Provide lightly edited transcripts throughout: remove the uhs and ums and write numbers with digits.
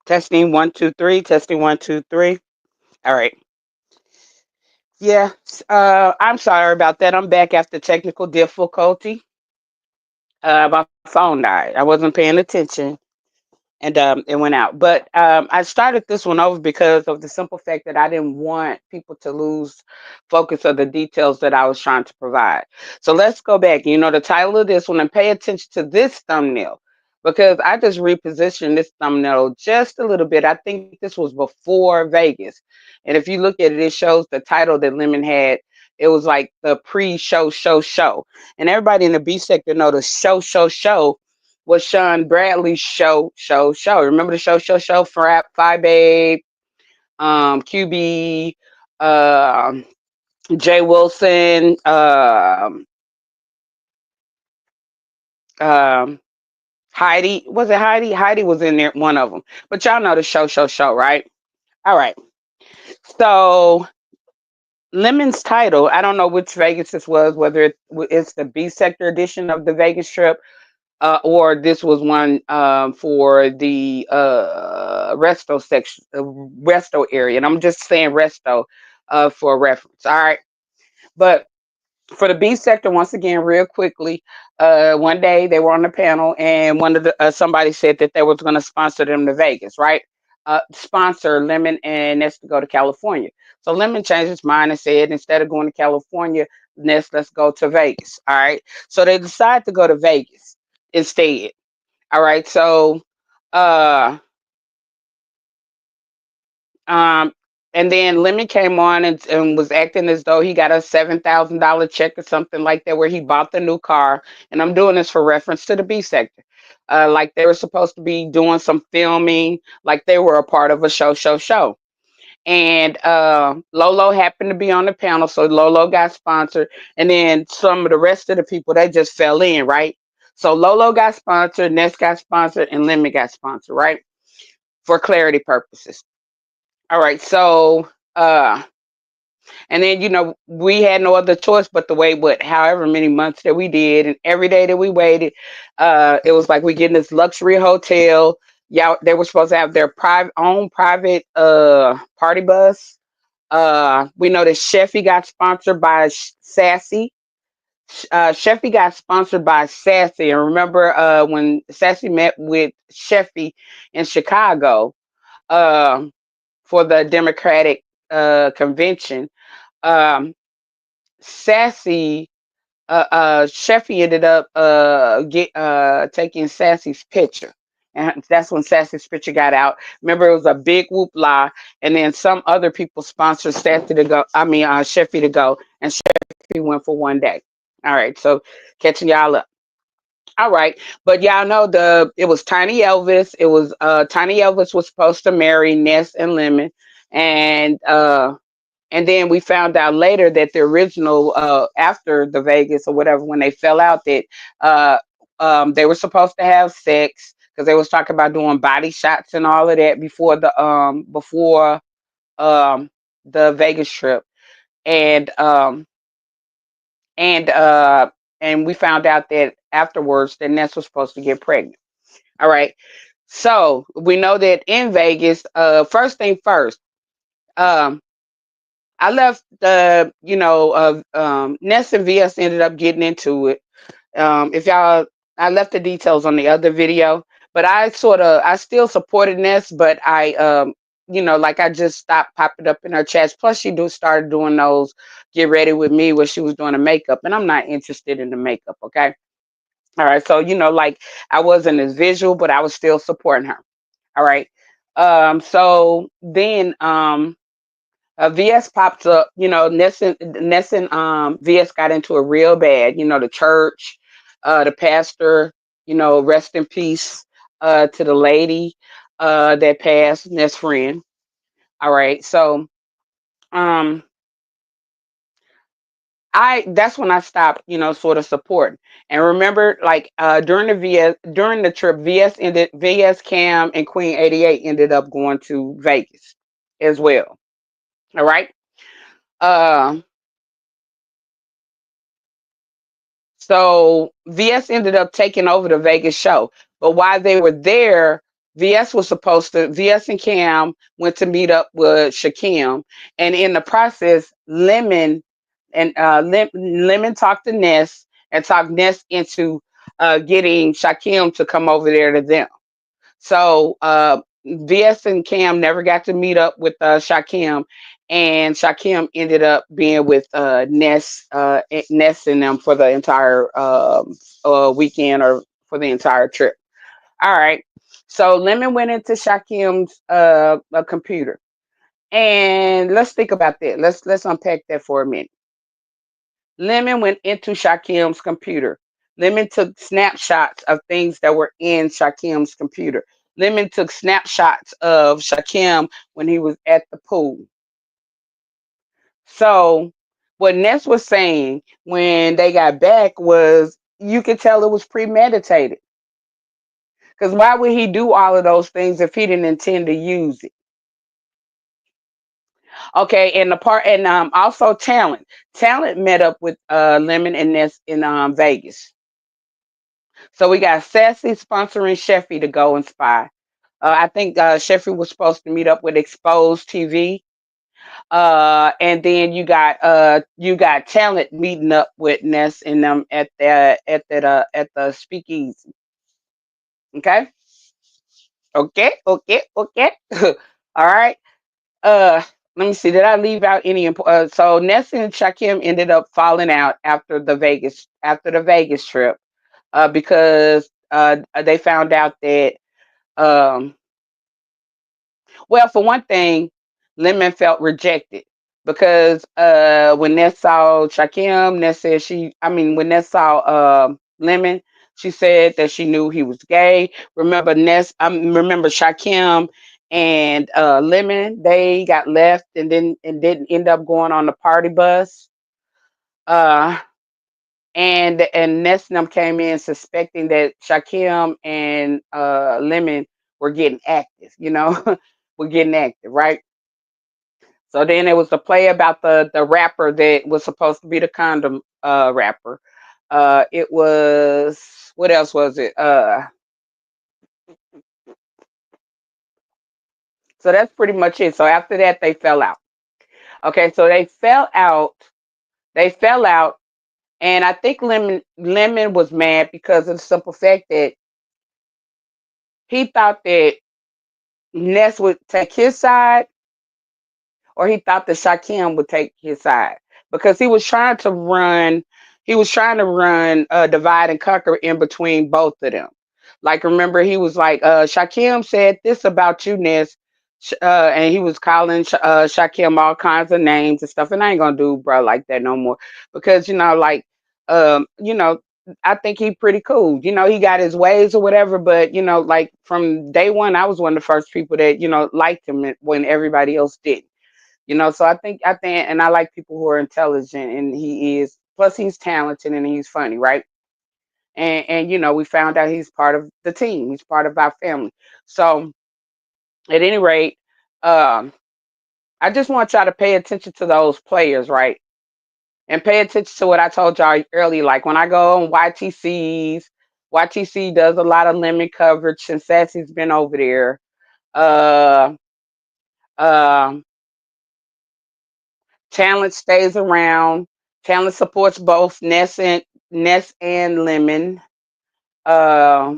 Testing 1 2 3. Testing 1 2 3. All right. Yeah. I'm sorry about that. I'm back after technical difficulty. My phone died. I wasn't paying attention, and it went out. But I started this one over because of the simple fact that I didn't want people to lose focus of the details that I was trying to provide. So let's go back. You know the title of this one, and pay attention to this thumbnail because I just repositioned this thumbnail just a little bit. I think this was before Vegas, and if you look at it, it shows the title that Lemon had. It was like the pre-show, and everybody in the B sector know the show was Sean Bradley's show. Remember the show, Phi Babe, QB, Jay Wilson, um, Heidi. Was it Heidi? Heidi was in there, one of them. But y'all know the show, right? All right. So Lemon's title, I don't know which Vegas this was, whether it's the B sector edition of the Vegas trip, or this was one for the resto section, resto area, and I'm just saying resto for reference. All right, but for the B sector, once again, real quickly, one day they were on the panel, and one of the somebody said that they was going to sponsor them to Vegas, right? Sponsor Lemon and Ness to go to California. So Lemon changed his mind and said, instead of going to California, Ness, let's go to Vegas. All right. So they decided to go to Vegas instead. All right. So, uh, um, and then Lemon came on and was acting as though he got a $7,000 check or something like that, where he bought the new car. And I'm doing this for reference to the B sector. Like they were supposed to be doing some filming, like they were a part of a show. And Lolo happened to be on the panel, so Lolo got sponsored. And then some of the rest of the people, they just fell in, right? So Lolo got sponsored, Ness got sponsored, and Lemon got sponsored, right? For clarity purposes. All right, so and then we had no other choice but to wait what however many months that we did, and every day that we waited, it was like we get in this luxury hotel. Yeah, they were supposed to have their private party bus. We know that Sheffy got sponsored by Sassy. Sheffy got sponsored by Sassy, and remember when Sassy met with Sheffy in Chicago, um, for the Democratic convention. Um, Sassy, Sheffy ended up taking Sassy's picture. And that's when Sassy's picture got out. Remember, it was a big whoop la, and then some other people sponsored Sassy to go. I mean, Sheffy to go, and Sheffy went for one day. All right, so catching y'all up. All right, but y'all know it was Tiny Elvis. It was Tiny Elvis was supposed to marry Ness and Lemon, and and then we found out later that the original, after the Vegas or whatever, when they fell out, that uh, they were supposed to have sex because they was talking about doing body shots and all of that before um, the Vegas trip, and and uh, and we found out that afterwards that Ness was supposed to get pregnant. All right, so we know that in Vegas, first thing first. Um, I left Ness and VS ended up getting into it. If y'all, I left the details on the other video, but I still supported Ness, but like I just stopped popping up in her chats. Plus, started doing those get ready with me where she was doing the makeup, and I'm not interested in the makeup. Okay, all right. So like I wasn't as visual, but I was still supporting her. All right. So then VS popped up, Ness and VS got into it real bad. The church, the pastor, rest in peace to the lady that passed, Ness friend. All right. So um that's when I stopped, sort of supporting. And remember, like during the trip, VS Cam and Queen 88 ended up going to Vegas. as well. All right. Uh, so VS ended up taking over the Vegas show. But while they were there, VS and Cam went to meet up with Shakim. And in the process, Lemon talked to Ness and talked Ness into getting Shakim to come over there to them. So VS and Cam never got to meet up with Shakim, and Shakim ended up being with Ness and them for the entire weekend or for the entire trip. All right. So Lemon went into Shakim's computer, and let's think about that. Let's unpack that for a minute. Lemon went into Shakim's computer. Lemon took snapshots of things that were in Shakim's computer. Lemon took snapshots of Shakim when he was at the pool. So, what Ness was saying when they got back was you could tell it was premeditated. Because why would he do all of those things if he didn't intend to use it? Okay, and the part and also Talent. Talent met up with Lemon and Ness in Vegas. So we got Sassy sponsoring Sheffy to go and spy. I think Sheffy was supposed to meet up with Exposed TV. And then you got Talent meeting up with Ness and them at the speakeasy. Okay? Okay. All right. Uh Let me see. Did I leave out any so Ness and Shakim ended up falling out after the Vegas trip because they found out that um well, for one thing, Lemon felt rejected because when Ness saw Shakim, Ness said when Ness saw Lemon, she said that she knew he was gay. Remember Shakim and Lemon, they got left and didn't end up going on the party bus. Uh, and Ness and them came in suspecting that Shakim and Lemon were getting active, were getting active, right? So then it was the play about the rapper that was supposed to be the condom rapper. It was what else was it? So that's pretty much it. So after that they fell out. Okay, so they fell out. They fell out, and I think Lemon was mad because of the simple fact that he thought that Ness would take his side or he thought that Shakim would take his side because he was trying to run divide and conquer in between both of them. Like remember he was like Shakim said this about you, Ness, and he was calling Shakim all kinds of names and stuff, and I ain't gonna do bro like that no more because like um you know I think he pretty cool. He got his ways or whatever, but like from day one, I was one of the first people that liked him when everybody else didn't. So I think, and I like people who are intelligent, and he is. Plus, he's talented and he's funny, right? And we found out he's part of the team. He's part of our family. So, at any rate, um, I just want y'all to pay attention to those players, right? And pay attention to what I told y'all earlier. Like when I go on YTC does a lot of lemon coverage since Sassy's been over there. Uh, um, Talent stays around. Talent supports both Ness and Lemon. Uh,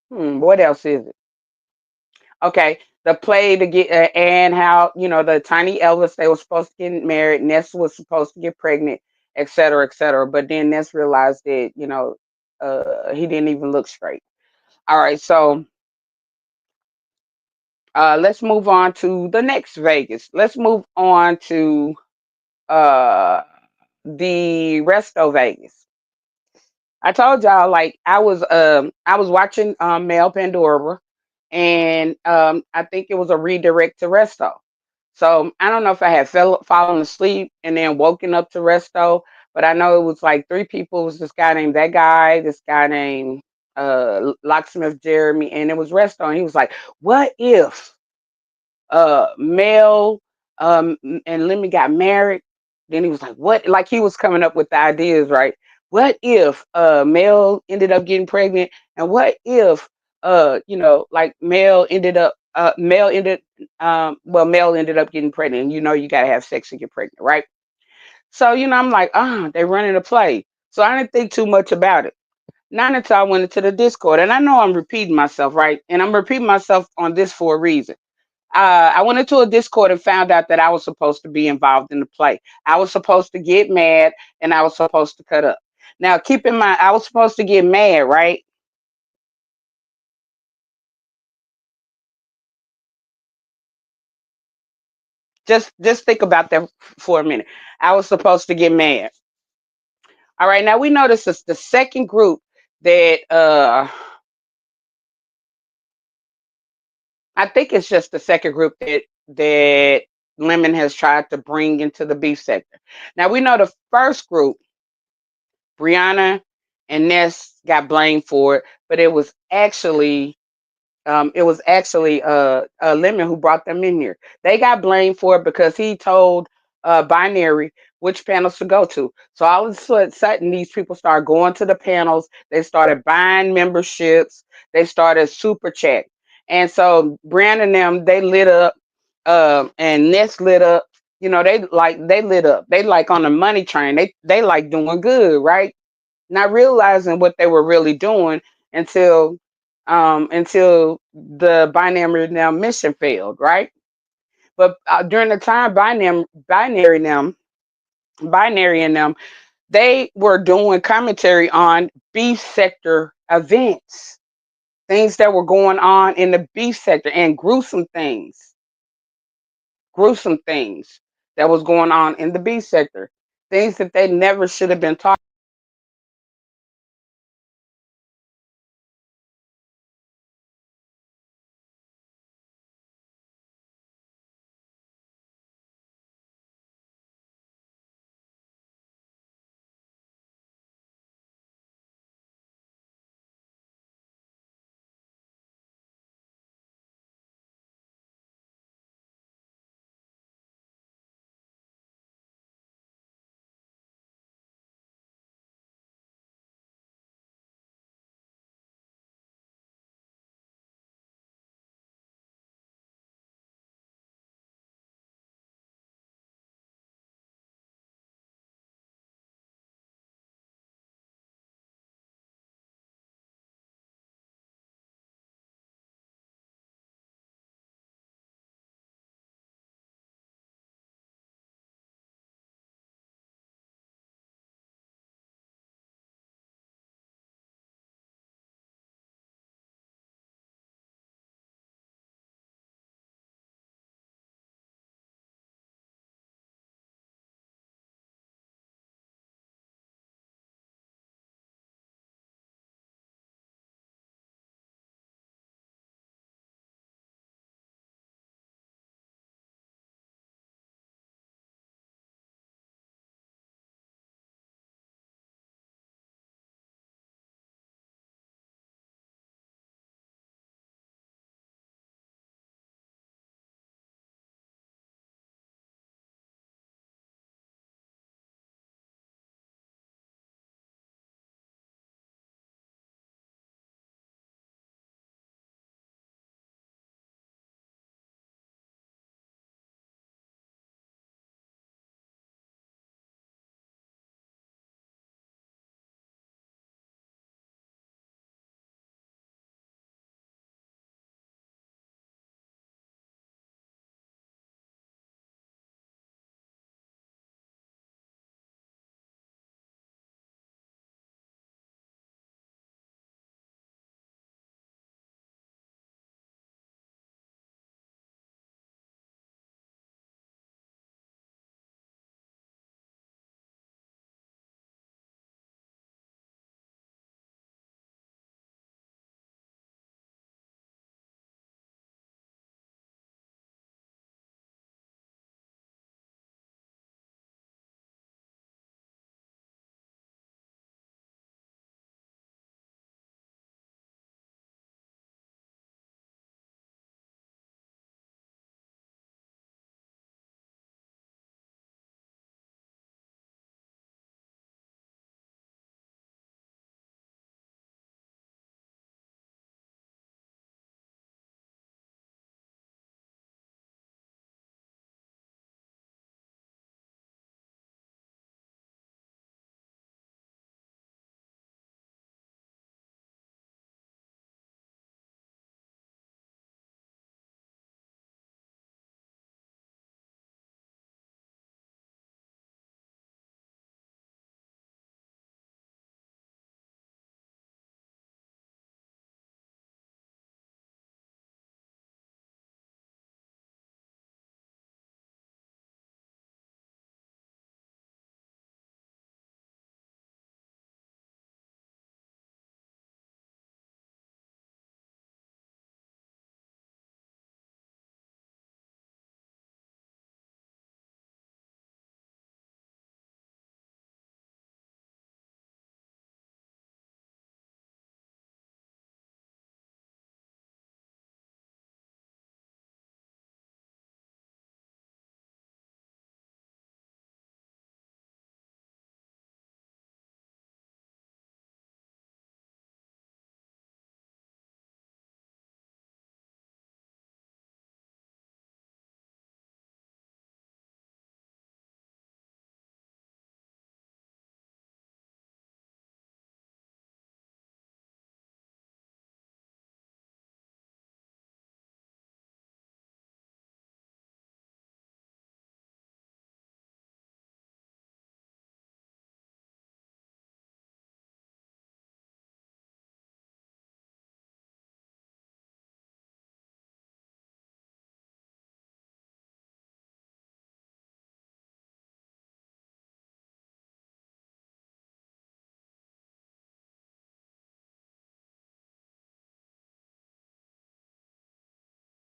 what else is it? Okay, the play to get and how the tiny Elvis they were supposed to get married. Ness was supposed to get pregnant, etc., etc. But then Ness realized that he didn't even look straight. All right, so let's move on to the next Vegas. Let's move on to uh the Resto Vegas. I told y'all like I was watching Mel Pandora and I think it was a redirect to Resto. So I don't know if I had fallen asleep and then woken up to Resto, but I know it was like three people. It was this guy named that guy, this guy named Locksmith Jeremy, and it was Resto. And he was like, "What if?" Mel and Lemmy got married. Then he was like, what? Like he was coming up with the ideas, right? What if Mel ended up getting pregnant? And what if like Mel ended up getting pregnant, and you gotta have sex to get pregnant, right? So, I'm like, they running a play. So I didn't think too much about it. Not until I went into the Discord. And I know I'm repeating myself, right? And I'm repeating myself on this for a reason. I went into a Discord and found out that I was supposed to be involved in the play. I was supposed to get mad and I was supposed to cut up. Now, keep in mind, I was supposed to get mad, right? Just think about that for a minute. I was supposed to get mad. All right, now we know this is the second group that I think it's just the second group that Lemon has tried to bring into the beef sector. Now we know the first group, Brianna and Ness got blamed for it, but it was actually Lemon who brought them in here. They got blamed for it because he told Binary which panels to go to. So all of a sudden, these people started going to the panels. They started buying memberships. They started super chat. And so Brand and them, they lit up, and Ness lit up. They lit up. They like on the money train. They like doing good, right? Not realizing what they were really doing until the binary mission failed, right? But during the time binary and them, they were doing commentary on beef sector events, things that were going on in the beef sector, and gruesome things that was going on in the beef sector, things that they never should have been talking